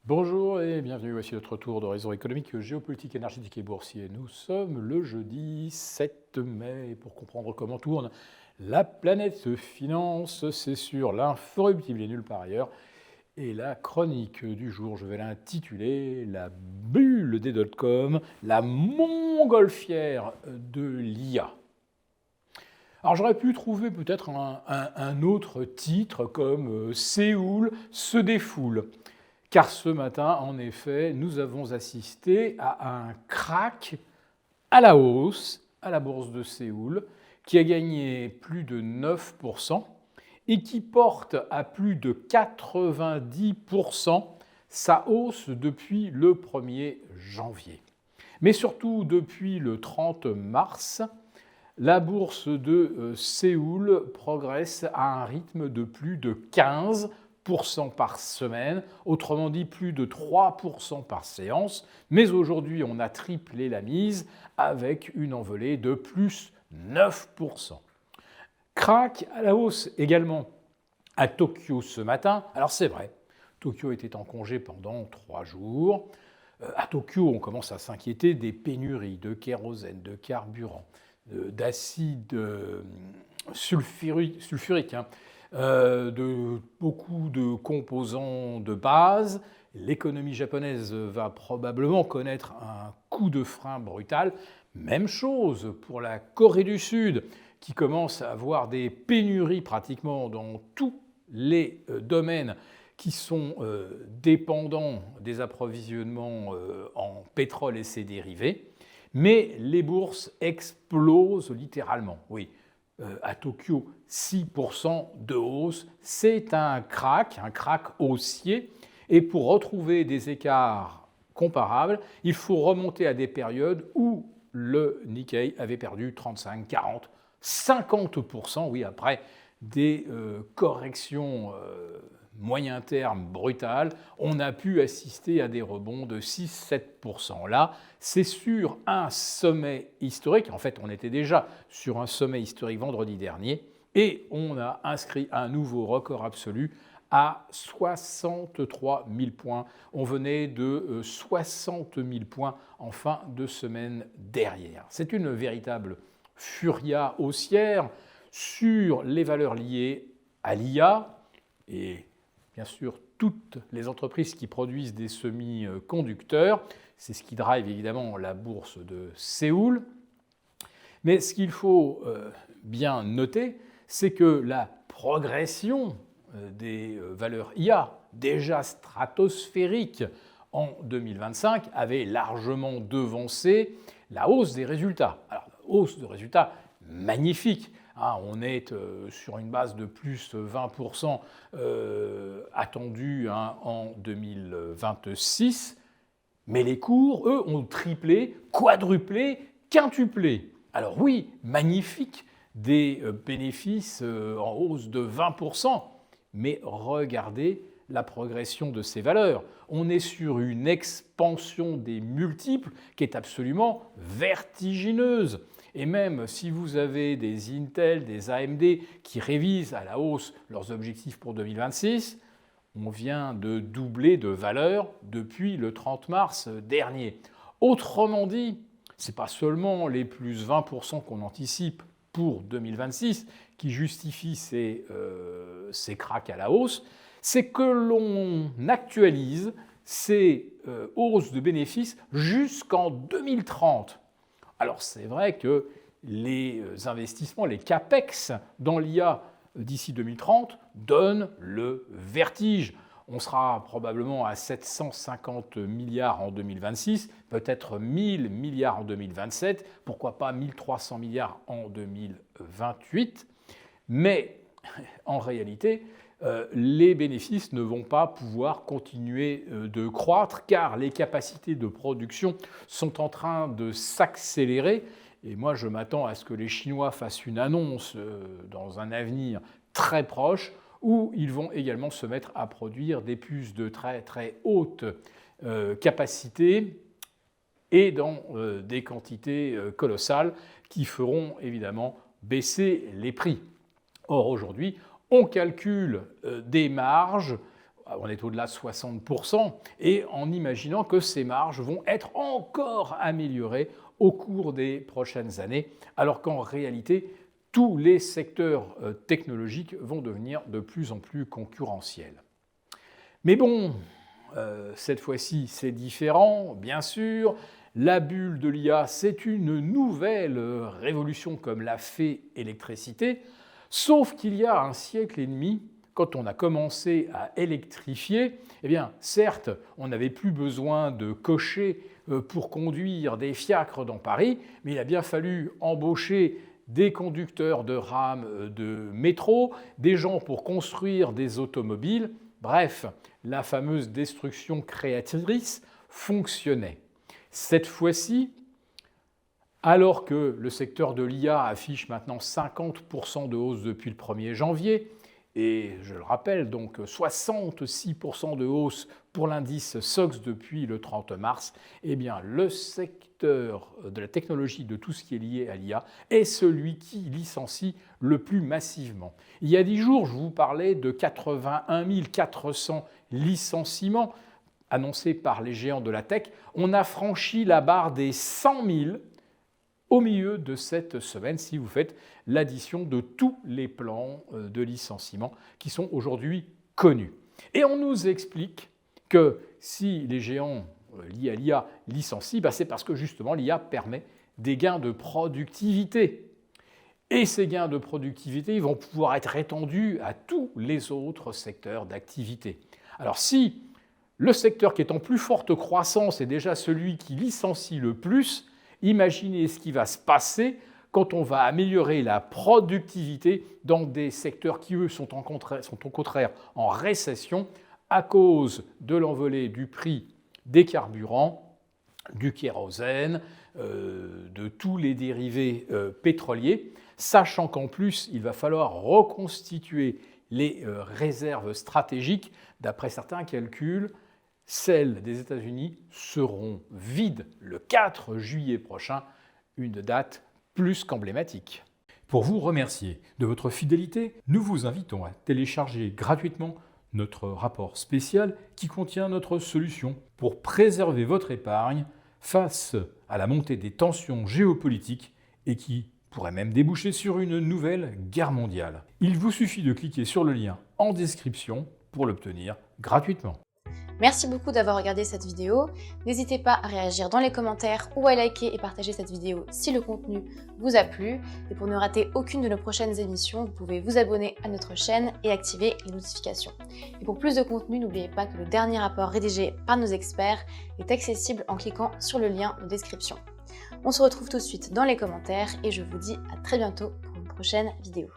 Bonjour et bienvenue, voici notre tour d'horizon économique, géopolitique, énergétique et boursier. Nous sommes le jeudi 7 mai. Pour comprendre comment tourne la planète finance, c'est sur l'inforruptible et nulle part ailleurs. Et la chronique du jour, je vais l'intituler La bulle des dot-com, la montgolfière de l'IA. Alors j'aurais pu trouver peut-être un autre titre comme Séoul se défoule. Car ce matin, en effet, nous avons assisté à un crack à la hausse à la bourse de Séoul, qui a gagné plus de 9% et qui porte à plus de 90% sa hausse depuis le 1er janvier. Mais surtout depuis le 30 mars, la bourse de Séoul progresse à un rythme de plus de 15% par semaine, autrement dit plus de 3% par séance. Mais aujourd'hui, on a triplé la mise avec une envolée de plus 9%. Crack à la hausse également à Tokyo ce matin. Alors c'est vrai, Tokyo était en congé pendant 3 jours. À Tokyo, on commence à s'inquiéter des pénuries de kérosène, de carburant, d'acide sulfurique, de beaucoup de composants de base. L'économie japonaise va probablement connaître un coup de frein brutal. Même chose pour la Corée du Sud, qui commence à avoir des pénuries pratiquement dans tous les domaines qui sont dépendants des approvisionnements en pétrole et ses dérivés. Mais les bourses explosent littéralement. Oui, à Tokyo, 6% de hausse, c'est un crack haussier. Et pour retrouver des écarts comparables, il faut remonter à des périodes où le Nikkei avait perdu 35, 40, 50%, oui, après des corrections moyen terme brutales, on a pu assister à des rebonds de 6-7%. Là, c'est sur un sommet historique. En fait, on était déjà sur un sommet historique vendredi dernier et on a inscrit un nouveau record absolu à 63 000 points. On venait de 60 000 points en fin de semaine dernière. C'est une véritable furia haussière sur les valeurs liées à l'IA et bien sûr toutes les entreprises qui produisent des semi-conducteurs. C'est ce qui drive évidemment la bourse de Séoul. Mais ce qu'il faut bien noter, c'est que la progression des valeurs IA, déjà stratosphériques en 2025, avait largement devancé la hausse des résultats. Alors, hausse de résultats magnifique. On est sur une base de plus 20% attendue en 2026, mais les cours, eux, ont triplé, quadruplé, quintuplé. Alors oui, magnifique, des bénéfices en hausse de 20%, mais regardez la progression de ces valeurs. On est sur une expansion des multiples qui est absolument vertigineuse. Et même si vous avez des Intel, des AMD qui révisent à la hausse leurs objectifs pour 2026, on vient de doubler de valeur depuis le 30 mars dernier. Autrement dit, ce n'est pas seulement les plus 20% qu'on anticipe pour 2026 qui justifient ces cracks à la hausse, c'est que l'on actualise ces hausses de bénéfices jusqu'en 2030. Alors c'est vrai que les investissements, les CAPEX dans l'IA d'ici 2030 donnent le vertige. On sera probablement à 750 milliards en 2026, peut-être 1000 milliards en 2027, pourquoi pas 1300 milliards en 2028. Mais en réalité, les bénéfices ne vont pas pouvoir continuer de croître car les capacités de production sont en train de s'accélérer. Et moi, je m'attends à ce que les Chinois fassent une annonce dans un avenir très proche où ils vont également se mettre à produire des puces de très très haute capacité et dans des quantités colossales qui feront évidemment baisser les prix. Or, aujourd'hui, on calcule des marges on est au-delà de 60%, et en imaginant que ces marges vont être encore améliorées au cours des prochaines années, alors qu'en réalité, tous les secteurs technologiques vont devenir de plus en plus concurrentiels. Mais bon, cette fois-ci, c'est différent, bien sûr. La bulle de l'IA, c'est une nouvelle révolution comme l'a fait l'électricité, sauf qu'il y a un siècle et demi, quand on a commencé à électrifier, eh bien, certes, on n'avait plus besoin de cocher pour conduire des fiacres dans Paris, mais il a bien fallu embaucher des conducteurs de rames de métro, des gens pour construire des automobiles. Bref, la fameuse destruction créatrice fonctionnait. Cette fois-ci, alors que le secteur de l'IA affiche maintenant 50% de hausse depuis le 1er janvier, et je le rappelle, donc 66% de hausse pour l'indice SOX depuis le 30 mars, eh bien le secteur de la technologie, de tout ce qui est lié à l'IA, est celui qui licencie le plus massivement. Il y a 10 jours, je vous parlais de 81 400 licenciements annoncés par les géants de la tech. On a franchi la barre des 100 000 au milieu de cette semaine, si vous faites l'addition de tous les plans de licenciement qui sont aujourd'hui connus. Et on nous explique que si les géants liés à l'IA licencient, c'est parce que justement l'IA permet des gains de productivité. Et ces gains de productivité vont pouvoir être étendus à tous les autres secteurs d'activité. Alors si le secteur qui est en plus forte croissance est déjà celui qui licencie le plus, imaginez ce qui va se passer quand on va améliorer la productivité dans des secteurs qui, eux, sont au contraire en récession à cause de l'envolée du prix des carburants, du kérosène, de tous les dérivés pétroliers, sachant qu'en plus, il va falloir reconstituer les réserves stratégiques. D'après certains calculs, celles des États-Unis seront vides le 4 juillet prochain, une date plus qu'emblématique. Pour vous remercier de votre fidélité, nous vous invitons à télécharger gratuitement notre rapport spécial qui contient notre solution pour préserver votre épargne face à la montée des tensions géopolitiques et qui pourrait même déboucher sur une nouvelle guerre mondiale. Il vous suffit de cliquer sur le lien en description pour l'obtenir gratuitement. Merci beaucoup d'avoir regardé cette vidéo. N'hésitez pas à réagir dans les commentaires ou à liker et partager cette vidéo si le contenu vous a plu. Et pour ne rater aucune de nos prochaines émissions, vous pouvez vous abonner à notre chaîne et activer les notifications. Et pour plus de contenu, n'oubliez pas que le dernier rapport rédigé par nos experts est accessible en cliquant sur le lien de description. On se retrouve tout de suite dans les commentaires et je vous dis à très bientôt pour une prochaine vidéo.